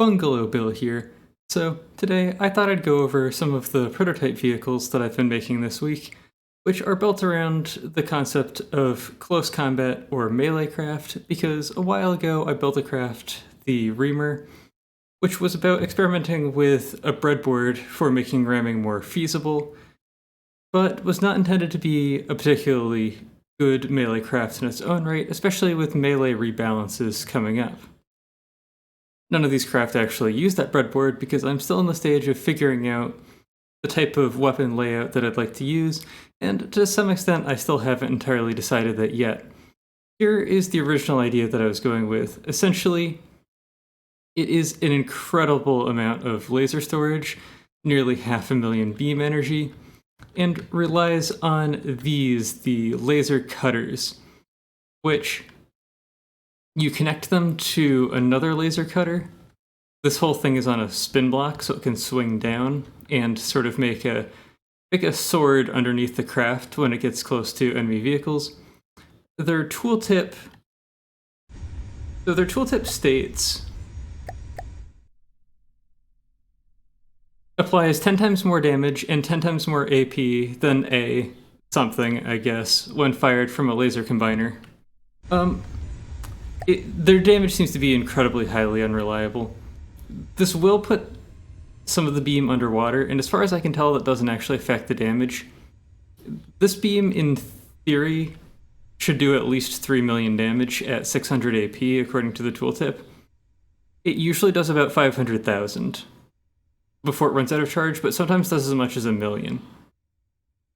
Bungalow Bill here. So, today I thought I'd go over some of the prototype vehicles that I've been making this week, which are built around the concept of close combat or melee craft, because a while ago I built a craft, the Reamer, which was about experimenting with a breadboard for making ramming more feasible, but was not intended to be a particularly good melee craft in its own right, especially with melee rebalances coming up. None of these craft actually use that breadboard because I'm still in the stage of figuring out the type of weapon layout that I'd like to use, and to some extent I still haven't entirely decided that yet. Here is the original idea that I was going with. Essentially, it is an incredible amount of laser storage, nearly 500,000 beam energy, and relies on the laser cutters, which you connect them to another laser cutter. This whole thing is on a spin block, so it can swing down and sort of make a sword underneath the craft when it gets close to enemy vehicles. Their tooltip states applies 10 times more damage and 10 times more AP than a something, I guess, when fired from a laser combiner. Their damage seems to be incredibly highly unreliable. This will put some of the beam underwater, and as far as I can tell, that doesn't actually affect the damage. This beam, in theory, should do at least 3 million damage at 600 AP, according to the tooltip. It usually does about 500,000 before it runs out of charge, but sometimes does as much as 1 million.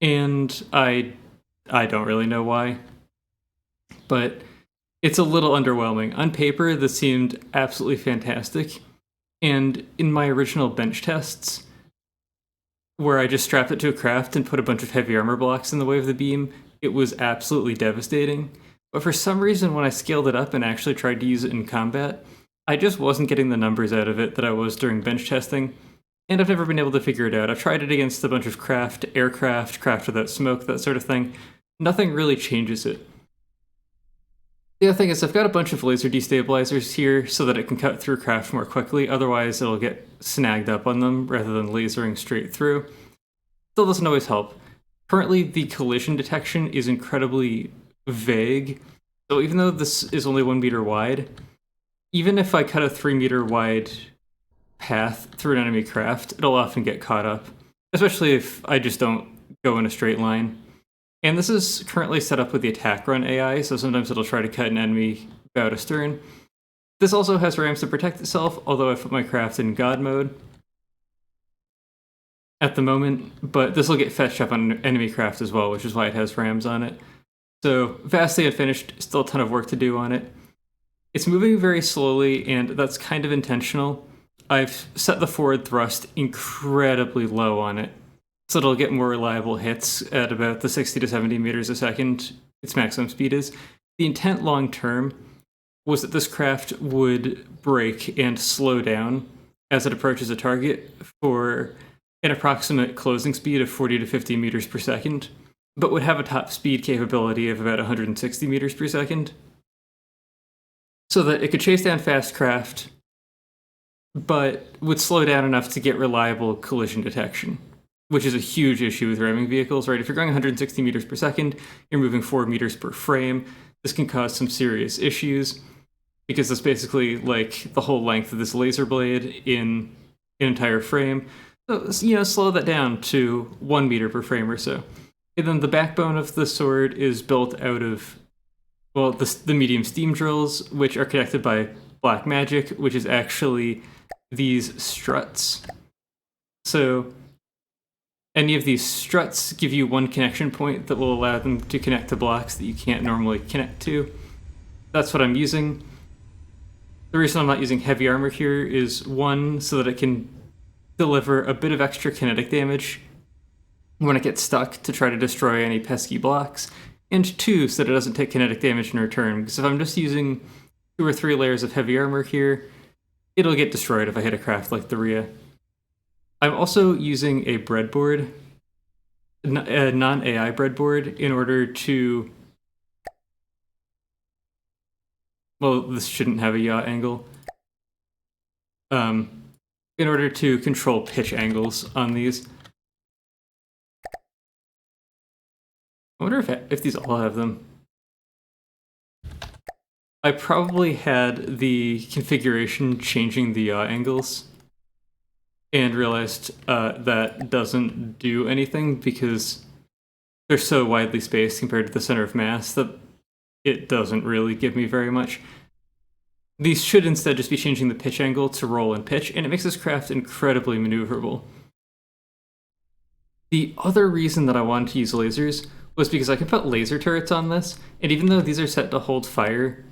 And I don't really know why, but it's a little underwhelming. On paper, this seemed absolutely fantastic, and in my original bench tests, where I just strapped it to a craft and put a bunch of heavy armor blocks in the way of the beam, it was absolutely devastating. But for some reason, when I scaled it up and actually tried to use it in combat, I just wasn't getting the numbers out of it that I was during bench testing, and I've never been able to figure it out. I've tried it against a bunch of craft, aircraft, craft without smoke, that sort of thing. Nothing really changes it. The other thing is I've got a bunch of laser destabilizers here so that it can cut through craft more quickly, otherwise it'll get snagged up on them rather than lasering straight through. Still doesn't always help. Currently, the collision detection is incredibly vague, so even though this is only 1 meter wide, even if I cut a 3 meter wide path through an enemy craft, it'll often get caught up, especially if I just don't go in a straight line. And this is currently set up with the attack run AI, so sometimes it'll try to cut an enemy bow to stern. This also has rams to protect itself, although I put my craft in God mode at the moment, but this will get fetched up on enemy craft as well, which is why it has rams on it. So, vastly unfinished, still a ton of work to do on it. It's moving very slowly, and that's kind of intentional. I've set the forward thrust incredibly low on it, so it'll get more reliable hits at about the 60 to 70 meters a second its maximum speed is. The intent long term was that this craft would brake and slow down as it approaches a target for an approximate closing speed of 40 to 50 meters per second, but would have a top speed capability of about 160 meters per second, so that it could chase down fast craft, but would slow down enough to get reliable collision detection, which is a huge issue with ramming vehicles, right? If you're going 160 meters per second, you're moving 4 meters per frame. This can cause some serious issues, because that's basically like the whole length of this laser blade in an entire frame. So, slow that down to 1 meter per frame or so. And then the backbone of the sword is built out of, well, the medium steam drills, which are connected by black magic, which is actually these struts. So any of these struts give you one connection point that will allow them to connect to blocks that you can't normally connect to. That's what I'm using. The reason I'm not using heavy armor here is, one, so that it can deliver a bit of extra kinetic damage when it gets stuck to try to destroy any pesky blocks, and two, so that it doesn't take kinetic damage in return, because if I'm just using 2 or 3 layers of heavy armor here, it'll get destroyed if I hit a craft like the Rhea. I'm also using a breadboard, a non-AI breadboard, in order to... Well, this shouldn't have a yaw angle. in order to control pitch angles on these. I wonder if these all have them. I probably had the configuration changing the yaw angles and realized that doesn't do anything because they're so widely spaced compared to the center of mass that it doesn't really give me very much. These should instead just be changing the pitch angle to roll and pitch, and it makes this craft incredibly maneuverable. The other reason that I wanted to use lasers was because I can put laser turrets on this, and even though these are set to hold fire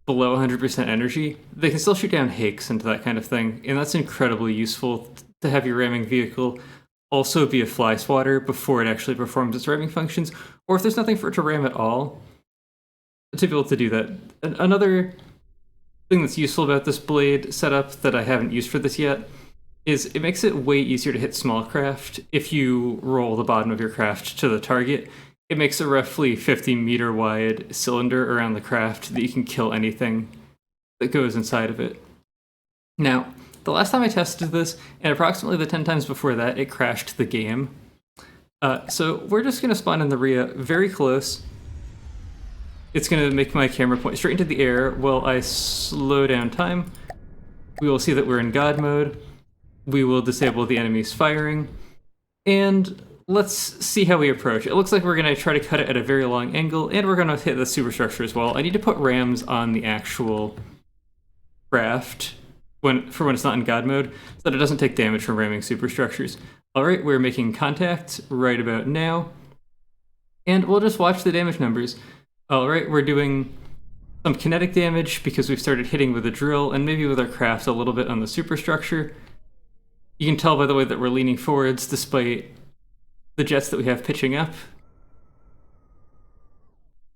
below 100% energy, they can still shoot down Hakes into that kind of thing, and that's incredibly useful to have your ramming vehicle also be a fly swatter before it actually performs its ramming functions, or if there's nothing for it to ram at all, to be able to do that. Another thing that's useful about this blade setup that I haven't used for this yet is it makes it way easier to hit small craft if you roll the bottom of your craft to the target. It makes a roughly 50-meter wide cylinder around the craft that you can kill anything that goes inside of it. Now, the last time I tested this, and approximately the 10 times before that, it crashed the game. So we're just going to spawn in the Rhea very close. It's going to make my camera point straight into the air while I slow down time. We will see that we're in God mode. We will disable the enemy's firing. And let's see how we approach. It looks like we're going to try to cut it at a very long angle, and we're going to hit the superstructure as well. I need to put rams on the actual craft for when it's not in God mode, so that it doesn't take damage from ramming superstructures. Alright, we're making contact right about now. And we'll just watch the damage numbers. Alright, we're doing some kinetic damage because we've started hitting with a drill and maybe with our craft a little bit on the superstructure. You can tell by the way that we're leaning forwards despite the jets that we have pitching up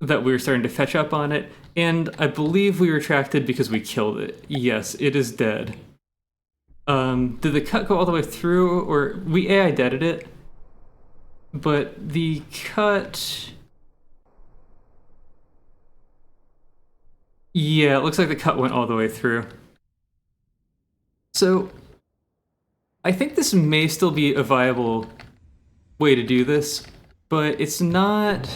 that we're starting to fetch up on it. And I believe we retracted because we killed it. Yes, it is dead. Did the cut go all the way through, or we AI deaded it? But the cut... Yeah, it looks like the cut went all the way through. So, I think this may still be a viable way to do this, but it's not...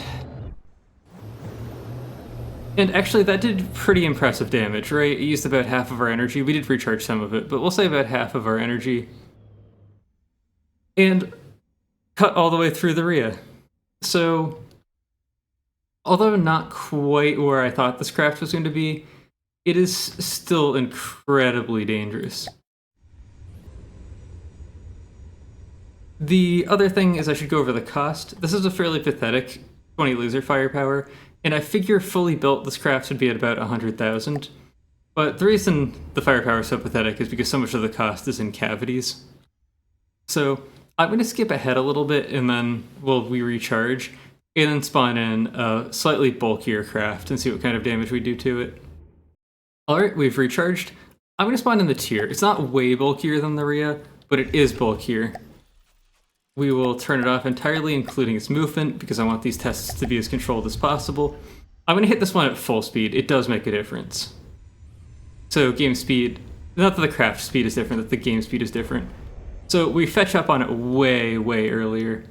And actually, that did pretty impressive damage, right? It used about half of our energy. We did recharge some of it, but we'll say about half of our energy. And cut all the way through the Rhea. So, although not quite where I thought this craft was going to be, it is still incredibly dangerous. The other thing is I should go over the cost. This is a fairly pathetic 20 laser firepower, and I figure fully built this craft would be at about 100,000. But the reason the firepower is so pathetic is because so much of the cost is in cavities. So I'm going to skip ahead a little bit and then we recharge and then spawn in a slightly bulkier craft and see what kind of damage we do to it. Alright, we've recharged. I'm going to spawn in the Tyr. It's not way bulkier than the Rhea, but it is bulkier. We will turn it off entirely, including its movement, because I want these tests to be as controlled as possible. I'm going to hit this one at full speed. It does make a difference. So game speed, not that the craft speed is different, that the game speed is different. So we fetch up on it way, way earlier.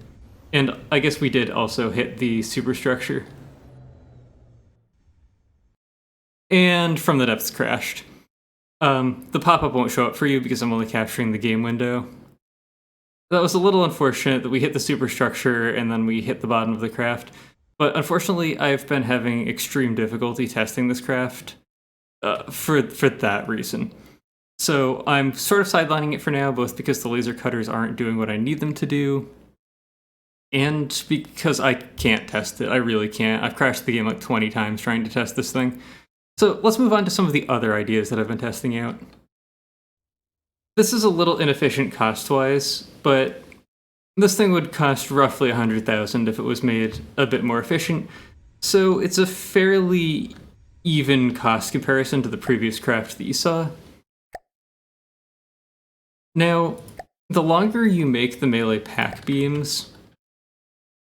And I guess we did also hit the superstructure. And from the depths crashed. The pop-up won't show up for you because I'm only capturing the game window. That was a little unfortunate that we hit the superstructure and then we hit the bottom of the craft. But unfortunately, I've been having extreme difficulty testing this craft for that reason. So I'm sort of sidelining it for now, both because the laser cutters aren't doing what I need them to do, and because I can't test it. I really can't. I've crashed the game like 20 times trying to test this thing. So let's move on to some of the other ideas that I've been testing out. This is a little inefficient cost-wise, but this thing would cost roughly 100,000 if it was made a bit more efficient. So it's a fairly even cost comparison to the previous craft that you saw. Now, the longer you make the melee pack beams,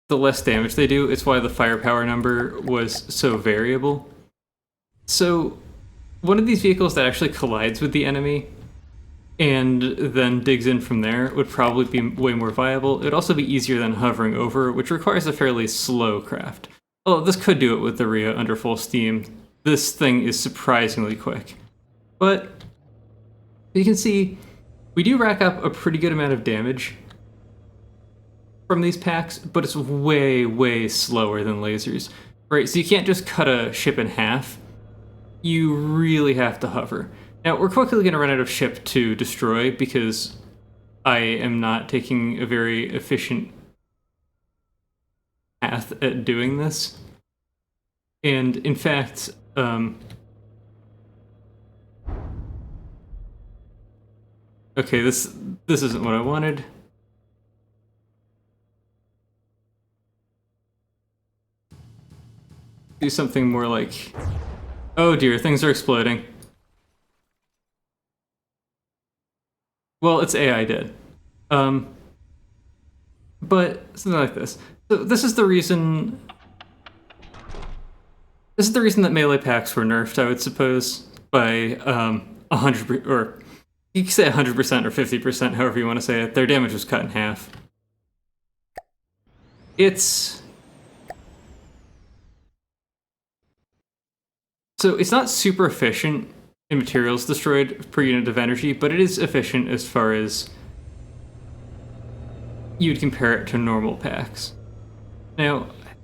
the less damage they do. It's why the firepower number was so variable. So, one of these vehicles that actually collides with the enemy and then digs in from there would probably be way more viable. It would also be easier than hovering over, which requires a fairly slow craft. Oh, this could do it with the Rhea under full steam. This thing is surprisingly quick. But you can see we do rack up a pretty good amount of damage from these packs, but it's way, way slower than lasers, right? So you can't just cut a ship in half. You really have to hover. Now, we're quickly going to run out of ship to destroy because I am not taking a very efficient path at doing this. And in fact, okay, this isn't what I wanted. Do something more like, oh dear, things are exploding. Well, it's AI dead. But something like this. So this is the reason. This is the reason that melee packs were nerfed, I would suppose, by 100%, or you can say 100% or 50%, however you want to say it. Their damage was cut in half. So it's not super efficient in materials destroyed per unit of energy, but it is efficient as far as you'd compare it to normal packs. Now, I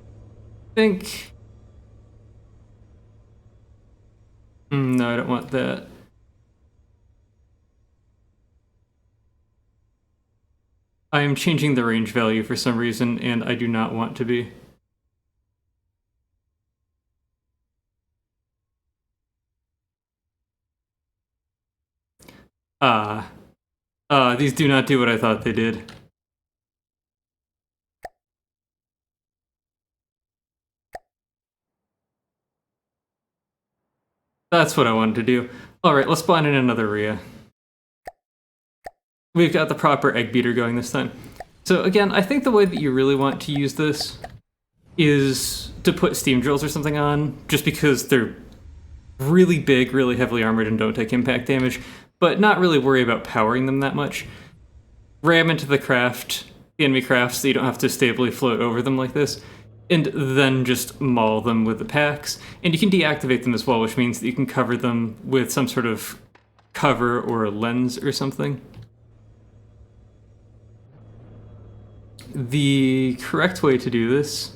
think... no, I don't want that. I am changing the range value for some reason, and I do not want to be. These do not do what I thought they did. That's what I wanted to do. Alright, let's spawn in another Rhea. We've got the proper egg beater going this time. So again, I think the way that you really want to use this is to put steam drills or something on, just because they're really big, really heavily armored, and don't take impact damage, but not really worry about powering them that much. Ram into the enemy craft, so you don't have to stably float over them like this, and then just maul them with the packs. And you can deactivate them as well, which means that you can cover them with some sort of cover or a lens or something. The correct way to do this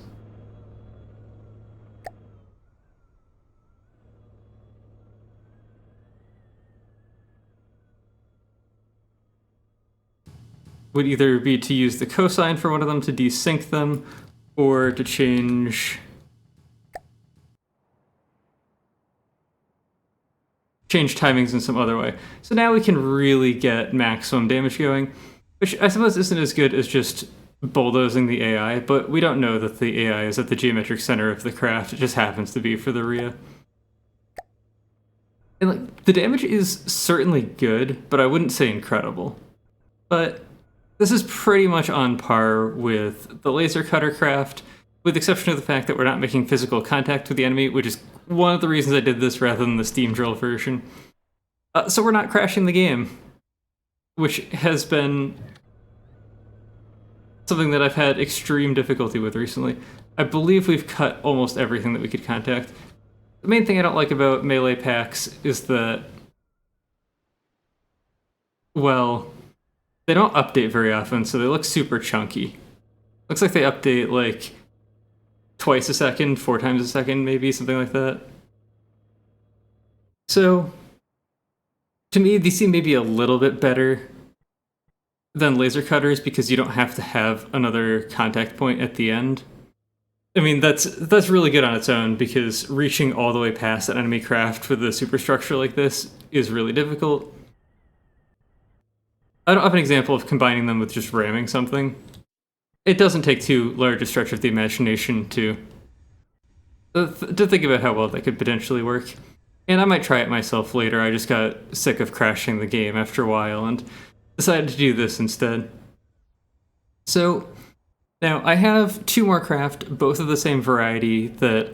would either be to use the cosine for one of them to desync them, or to change timings in some other way. So now we can really get maximum damage going, which I suppose isn't as good as just bulldozing the AI, but we don't know that the AI is at the geometric center of the craft. It just happens to be for the Rhea. And like, the damage is certainly good, but I wouldn't say incredible. But this is pretty much on par with the laser cutter craft, with the exception of the fact that we're not making physical contact with the enemy, which is one of the reasons I did this rather than the steam drill version. So we're not crashing the game, which has been something that I've had extreme difficulty with recently. I believe we've cut almost everything that we could contact. The main thing I don't like about melee packs is that, well, they don't update very often, so they look super chunky. Looks like they update like twice a second, 4 times a second, maybe, something like that. So, to me, these seem maybe a little bit better than laser cutters because you don't have to have another contact point at the end. I mean, that's really good on its own, because reaching all the way past an enemy craft with a superstructure like this is really difficult. I don't have an example of combining them with just ramming something. It doesn't take too large a stretch of the imagination to think about how well that could potentially work. And I might try it myself later. I just got sick of crashing the game after a while and decided to do this instead. So now I have 2 more craft, both of the same variety, that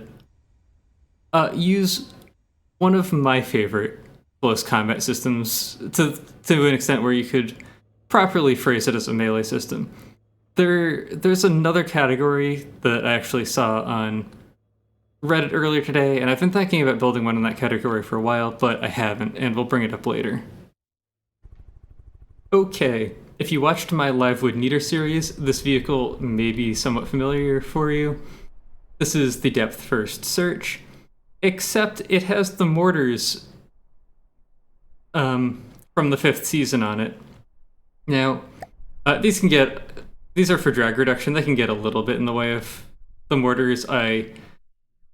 use one of my favorite close combat systems to an extent where you could properly phrase it as a melee system. There's another category that I actually saw on Reddit earlier today, and I've been thinking about building one in that category for a while, but I haven't, and we'll bring it up later. Okay, if you watched my Live Wood Neater series, this vehicle may be somewhat familiar for you. This is the Depth First Search, except it has the mortars from the 5th season on it. Now, these are for drag reduction. They can get a little bit in the way of the mortars. I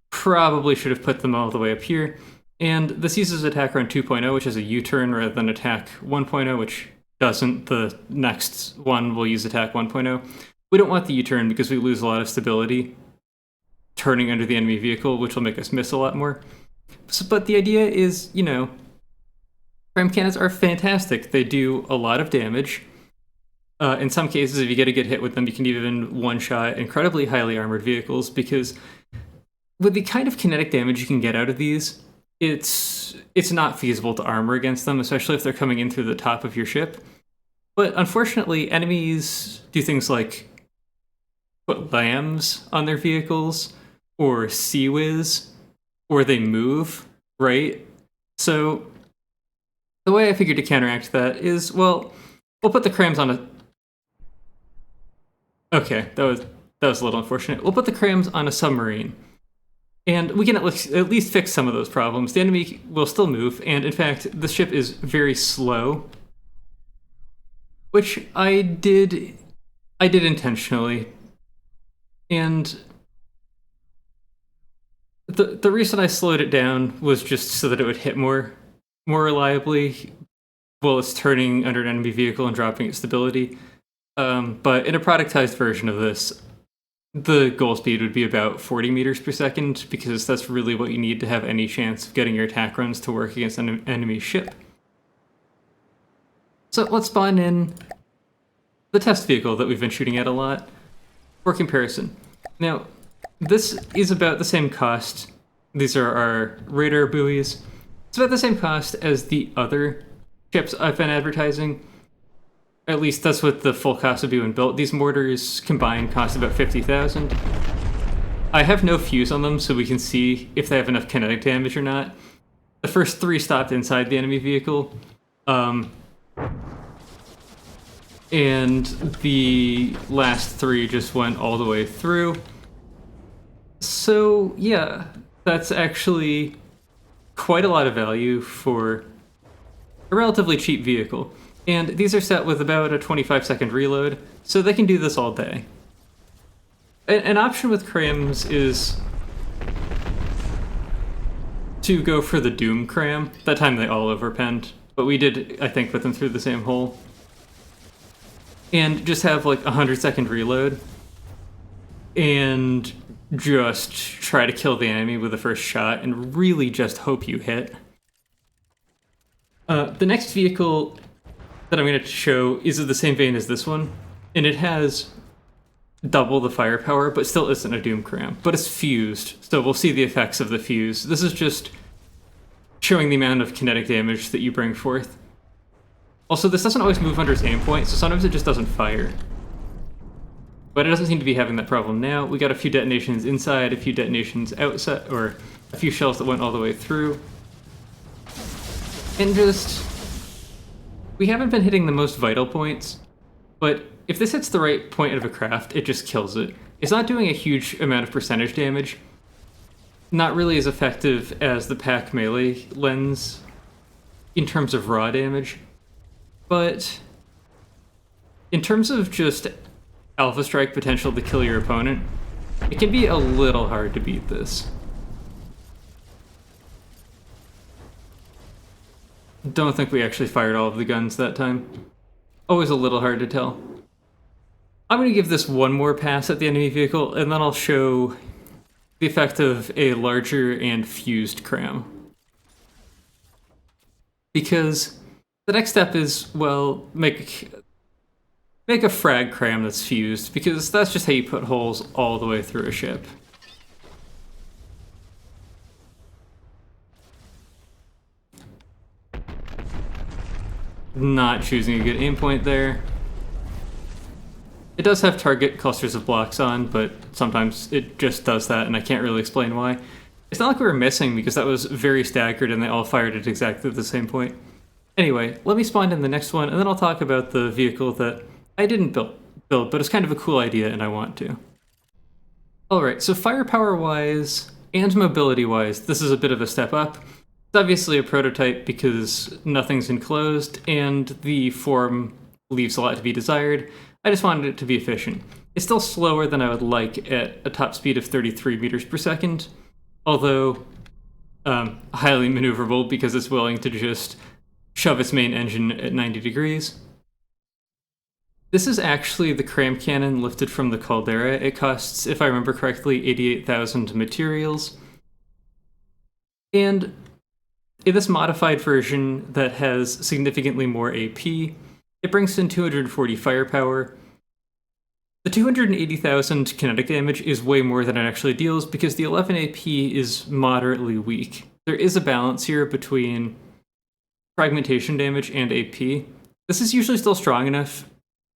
probably should have put them all the way up here. And this uses attack run 2.0, which is a U-turn rather than attack 1.0, which doesn't. The next one will use attack 1.0. We don't want the U-turn because we lose a lot of stability turning under the enemy vehicle, which will make us miss a lot more. But the idea is, ram cannons are fantastic. They do a lot of damage. In some cases, if you get a good hit with them, you can even one-shot incredibly highly armored vehicles, because with the kind of kinetic damage you can get out of these, it's not feasible to armor against them, especially if they're coming in through the top of your ship. But unfortunately, enemies do things like put lambs on their vehicles, or sea-whiz, or they move, right? So the way I figured to counteract that is, well, we'll put the crams on a... Okay, that was a little unfortunate. We'll put the crams on a submarine, and we can at least fix some of those problems. The enemy will still move, and in fact, the ship is very slow, which I did intentionally. And the reason I slowed it down was just so that it would hit more reliably while it's turning under an enemy vehicle and dropping its stability. But in a productized version of this, the goal speed would be about 40 meters per second, because that's really what you need to have any chance of getting your attack runs to work against an enemy ship. So let's spawn in the test vehicle that we've been shooting at a lot for comparison. Now, this is about the same cost. These are our radar buoys. It's about the same cost as the other ships I've been advertising. At least that's what the full cost would be when built. These mortars combined cost about 50,000. I have no fuse on them, so we can see if they have enough kinetic damage or not. The first 3 stopped inside the enemy vehicle. And the last 3 just went all the way through. So yeah, that's actually quite a lot of value for a relatively cheap vehicle. And these are set with about a 25-second reload, so they can do this all day. An option with crams is to go for the Doom cram. That time they all overpenned, but we did, I think, put them through the same hole. And just have like a 100-second reload, and just try to kill the enemy with the first shot, and really just hope you hit. The next vehicle that I'm going to show is of the same vein as this one, and it has double the firepower, but still isn't a Doom cram, but it's fused, so we'll see the effects of the fuse. This is just showing the amount of kinetic damage that you bring forth. Also, this doesn't always move under its aim point, so sometimes it just doesn't fire. But it doesn't seem to be having that problem now. We got a few detonations inside, a few detonations outside, or a few shells that went all the way through. And just... we haven't been hitting the most vital points, but if this hits the right point of a craft, it just kills it. It's not doing a huge amount of percentage damage. Not really as effective as the pack melee lens in terms of raw damage. But in terms of just alpha strike potential to kill your opponent, it can be a little hard to beat this. Don't think we actually fired all of the guns that time. Always a little hard to tell. I'm going to give this one more pass at the enemy vehicle, and then I'll show the effect of a larger and fused cram. Because the next step is, well, make a frag cram that's fused, because that's just how you put holes all the way through a ship. not choosing a good aim point there. It does have target clusters of blocks on, but sometimes it just does that, and I can't really explain why. It's not like we were missing, because that was very staggered and they all fired at exactly the same point. Anyway, let me spawn in the next one, and then I'll talk about the vehicle that I didn't build, but it's kind of a cool idea and I want to. Alright, so firepower-wise and mobility-wise, this is a bit of a step up. It's obviously a prototype because nothing's enclosed, and the form leaves a lot to be desired. I just wanted it to be efficient. It's still slower than I would like at a top speed of 33 meters per second, although highly maneuverable because it's willing to just shove its main engine at 90 degrees. This is actually the cram cannon lifted from the Caldera. It costs, if I remember correctly, 88,000 materials. And in this modified version that has significantly more AP, it brings in 240 firepower. The 280,000 kinetic damage is way more than it actually deals because the 11 AP is moderately weak. There is a balance here between fragmentation damage and AP. This is usually still strong enough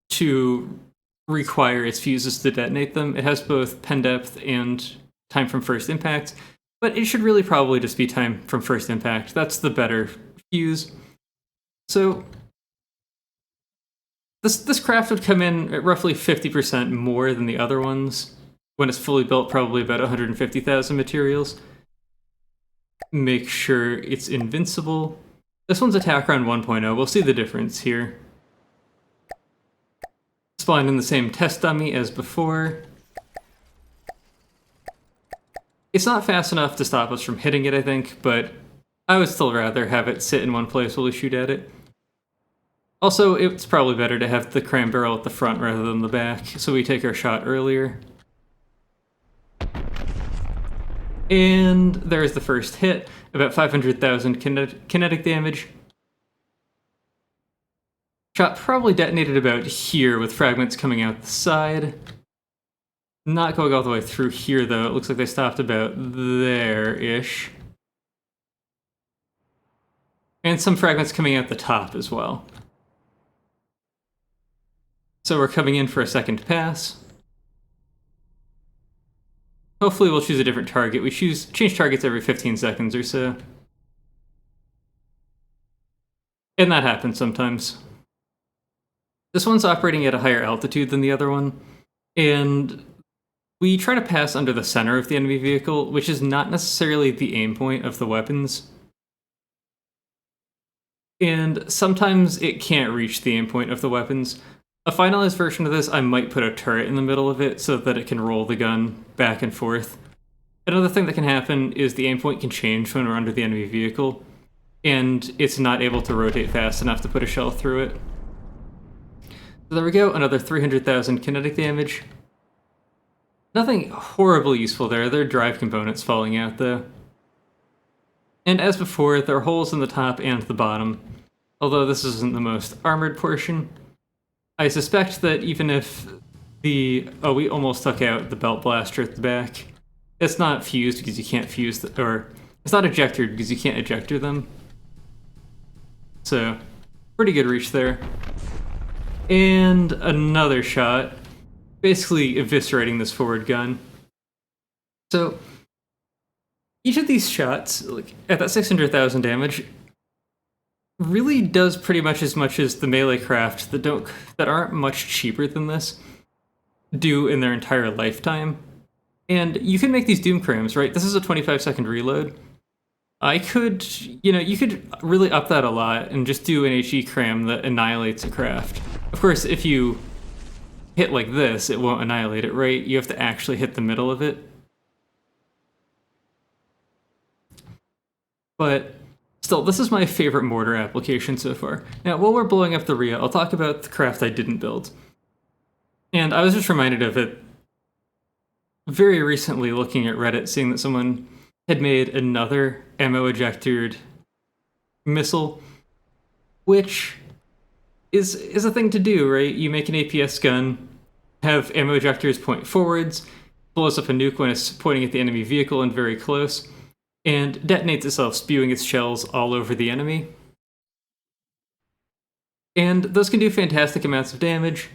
to require its fuses to detonate them. It has both pen depth and time from first impact, but it should really probably just be time from first impact. That's the better fuse. So this craft would come in at roughly 50% more than the other ones. When it's fully built, probably about 150,000 materials. Make sure it's invincible. This one's attack round 1.0. We'll see the difference here. Spawn in the same test dummy as before. It's not fast enough to stop us from hitting it, I think, but I would still rather have it sit in one place while we shoot at it. Also, it's probably better to have the cram barrel at the front rather than the back, so we take our shot earlier. And there's the first hit, about 500,000 kinetic damage. Shot probably detonated about here with fragments coming out the side. Not going all the way through here though, it looks like they stopped about there-ish. And some fragments coming out the top as well. So we're coming in for a second pass. Hopefully we'll choose a different target. We change targets every 15 seconds or so. And that happens sometimes. This one's operating at a higher altitude than the other one, and we try to pass under the center of the enemy vehicle, which is not necessarily the aim point of the weapons. And sometimes it can't reach the aim point of the weapons. A finalized version of this, I might put a turret in the middle of it so that it can roll the gun back and forth. Another thing that can happen is the aim point can change when we're under the enemy vehicle, and it's not able to rotate fast enough to put a shell through it. So there we go, another 300,000 kinetic damage. Nothing horribly useful there. There are drive components falling out though. And as before, there are holes in the top and the bottom, although this isn't the most armored portion. I suspect that even if we almost took out the belt blaster at the back. It's not fused because you can't fuse, or it's not ejectored because you can't ejector them. So, pretty good reach there. And another shot, basically eviscerating this forward gun. So, each of these shots, like at that 600,000 damage, really does pretty much as the melee craft that aren't much cheaper than this do in their entire lifetime. And you can make these doom crams, right? This is a 25-second reload. You could really up that a lot and just do an HE cram that annihilates a craft. Of course, if you hit like this, it won't annihilate it, right? You have to actually hit the middle of it. But still, this is my favorite mortar application so far. Now, while we're blowing up the Rhea, I'll talk about the craft I didn't build. And I was just reminded of it very recently looking at Reddit, seeing that someone had made another ammo ejectored missile, which is a thing to do, right? You make an APS gun, have ammo ejectors point forwards, blows up a nuke when it's pointing at the enemy vehicle and very close, and detonates itself, spewing its shells all over the enemy. And those can do fantastic amounts of damage.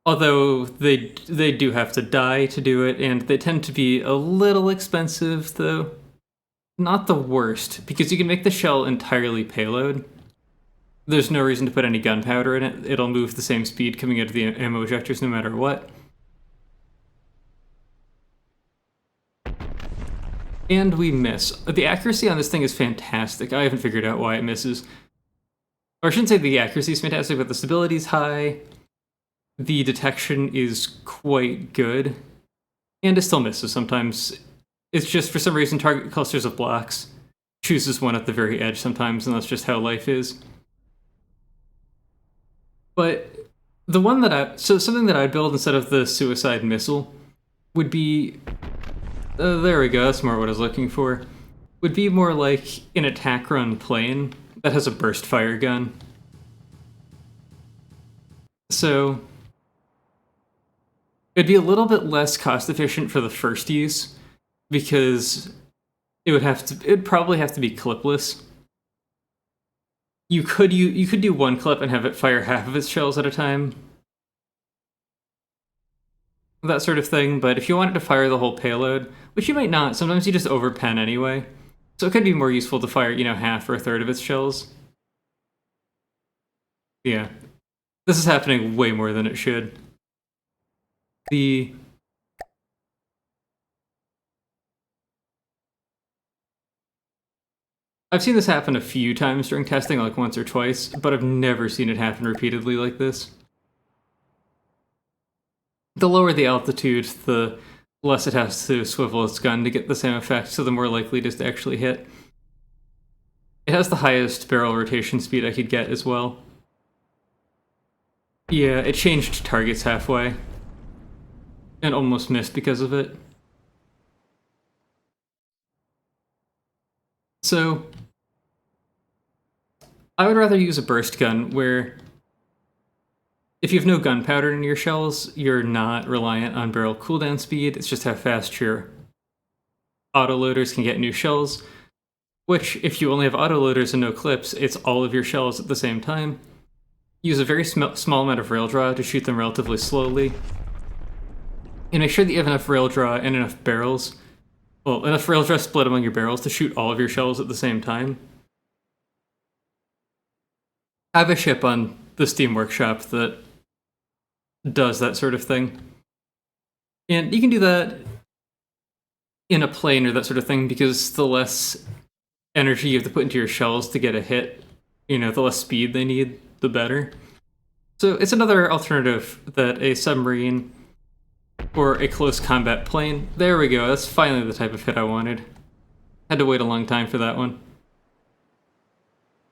Although they do have to die to do it, and they tend to be a little expensive, though. Not the worst, because you can make the shell entirely payload. There's no reason to put any gunpowder in it. It'll move the same speed coming out of the ammo ejectors no matter what. And we miss. The accuracy on this thing is fantastic. I haven't figured out why it misses. Or I shouldn't say the accuracy is fantastic, but the stability is high. The detection is quite good. And it still misses sometimes. It's just, for some reason, target clusters of blocks chooses one at the very edge sometimes, and that's just how life is. But the one that something that I'd build instead of the suicide missile would be, there we go, that's more what I was looking for, would be more like an attack run plane that has a burst fire gun. So it'd be a little bit less cost efficient for the first use, because it'd probably have to be clipless. You could do one clip and have it fire half of its shells at a time. That sort of thing, but if you wanted to fire the whole payload, which you might not, sometimes you just overpen anyway. So it could be more useful to fire, half or a third of its shells. Yeah. This is happening way more than it should. I've seen this happen a few times during testing, like once or twice, but I've never seen it happen repeatedly like this. The lower the altitude, the less it has to swivel its gun to get the same effect, so the more likely it is to actually hit. It has the highest barrel rotation speed I could get as well. Yeah, it changed targets halfway. And almost missed because of it. So I would rather use a burst gun where if you have no gunpowder in your shells, you're not reliant on barrel cooldown speed. It's just how fast your autoloaders can get new shells, which if you only have autoloaders and no clips, it's all of your shells at the same time. Use a very small amount of rail draw to shoot them relatively slowly. And make sure that you have enough rail draw and enough barrels. Well, enough rail draw split among your barrels to shoot all of your shells at the same time. I have a ship on the Steam Workshop that does that sort of thing. And you can do that in a plane or that sort of thing, because the less energy you have to put into your shells to get a hit, the less speed they need, the better. So it's another alternative that a submarine or a close combat plane. There we go, that's finally the type of hit I wanted. Had to wait a long time for that one.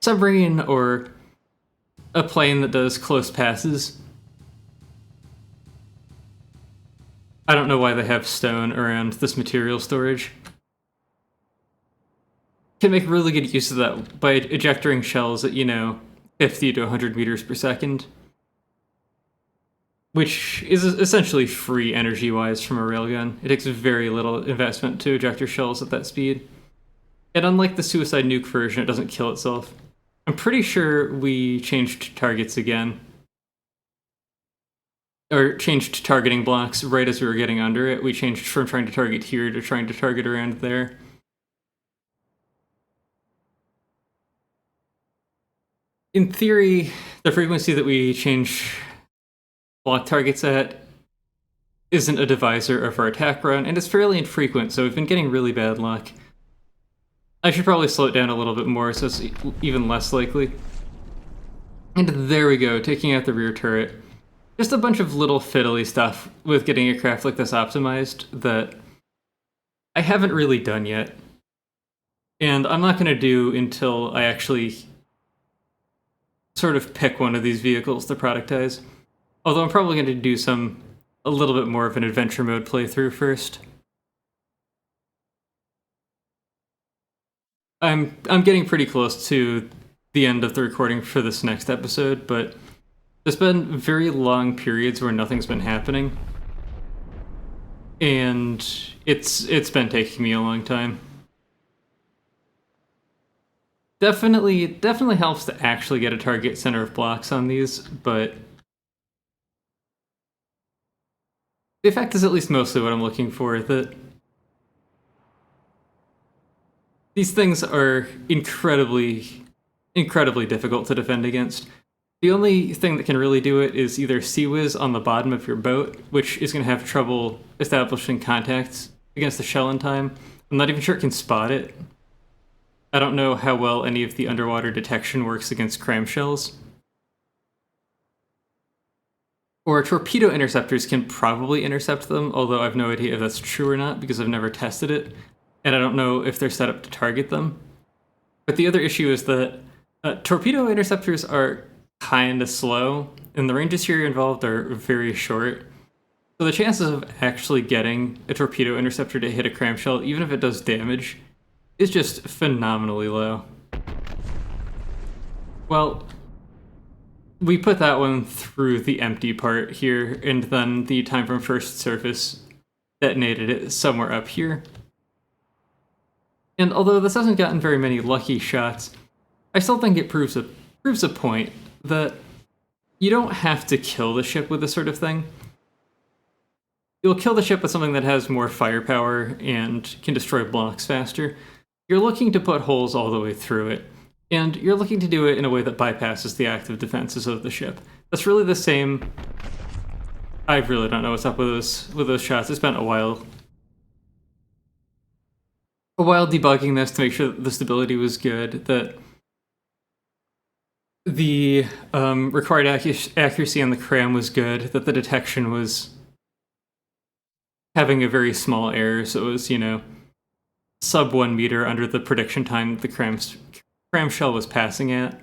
Submarine or a plane that does close passes. I don't know why they have stone around this material storage. Can make really good use of that by ejecting shells at, 50 to 100 meters per second. Which is essentially free energy-wise from a railgun. It takes very little investment to eject your shells at that speed. And unlike the Suicide Nuke version, it doesn't kill itself. I'm pretty sure we changed targets again. Or changed targeting blocks right as we were getting under it. We changed from trying to target here to trying to target around there. In theory, the frequency that we change block targets at isn't a divisor of our attack run, and it's fairly infrequent, so we've been getting really bad luck. I should probably slow it down a little bit more so it's even less likely. And there we go, taking out the rear turret. Just a bunch of little fiddly stuff with getting a craft like this optimized that I haven't really done yet. And I'm not going to do until I actually sort of pick one of these vehicles to productize. Although I'm probably going to do a little bit more of an adventure mode playthrough first. I'm getting pretty close to the end of the recording for this next episode, but there's been very long periods where nothing's been happening. And it's been taking me a long time. Definitely helps to actually get a target center of blocks on these, but the effect is at least mostly what I'm looking for. That these things are incredibly difficult to defend against. The only thing that can really do it is either Sea Whiz on the bottom of your boat, which is going to have trouble establishing contacts against the shell in time. I'm not even sure it can spot it. I don't know how well any of the underwater detection works against cram shells. Or torpedo interceptors can probably intercept them, although I've no idea if that's true or not because I've never tested it, and I don't know if they're set up to target them. But the other issue is that torpedo interceptors are kind of slow, and the ranges here involved are very short. So the chances of actually getting a torpedo interceptor to hit a cram shell, even if it does damage, is just phenomenally low. Well, we put that one through the empty part here, and then the time from first surface detonated it somewhere up here. And although this hasn't gotten very many lucky shots, I still think it proves a point that you don't have to kill the ship with this sort of thing. You'll kill the ship with something that has more firepower and can destroy blocks faster. You're looking to put holes all the way through it, and you're looking to do it in a way that bypasses the active defenses of the ship. That's really the same. I really don't know what's up with those shots. It's been a while debugging this to make sure that the stability was good, that the required accuracy on the cram was good, that the detection was having a very small error, so it was, sub 1 meter under the prediction time the cram shell was passing at.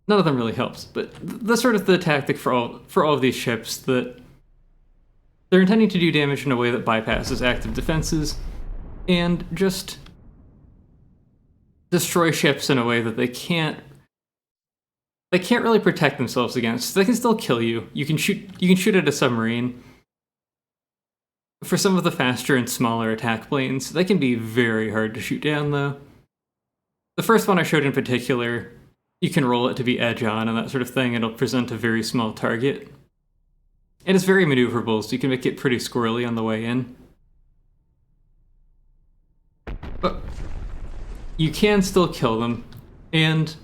None of them really helps, but that's sort of the tactic for all of these ships, that they're intending to do damage in a way that bypasses active defenses, and just destroy ships in a way that they can't really protect themselves against. They can still kill you. You can shoot at a submarine. For some of the faster and smaller attack planes, they can be very hard to shoot down, though. The first one I showed in particular, you can roll it to be edge on and that sort of thing. It'll present a very small target. And it's very maneuverable, so you can make it pretty squirrely on the way in. But you can still kill them, and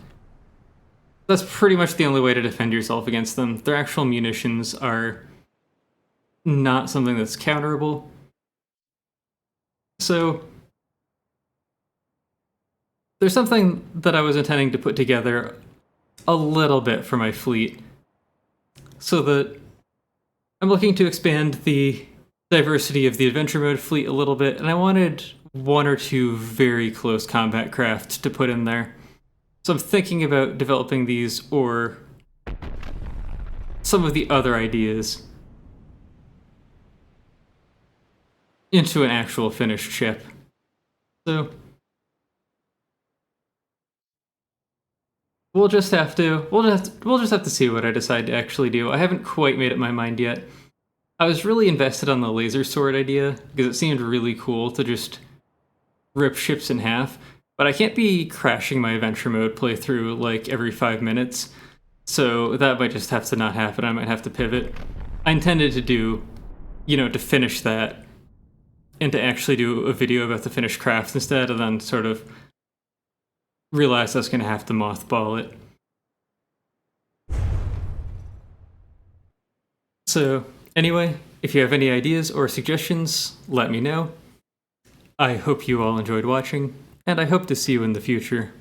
that's pretty much the only way to defend yourself against them. Their actual munitions are not something that's counterable. So there's something that I was intending to put together a little bit for my fleet, so that I'm looking to expand the diversity of the adventure mode fleet a little bit, and I wanted 1 or 2 very close combat craft to put in there. So I'm thinking about developing these or some of the other ideas into an actual finished ship. So we'll just have to see what I decide to actually do. I haven't quite made up my mind yet. I was really invested on the laser sword idea because it seemed really cool to just rip ships in half, but I can't be crashing my adventure mode playthrough like every 5 minutes, so that might just have to not happen. I might have to pivot. I intended to do, to finish that and to actually do a video about the finished crafts instead, and then sort of realized I was going to have to mothball it. So anyway, if you have any ideas or suggestions, let me know. I hope you all enjoyed watching, and I hope to see you in the future.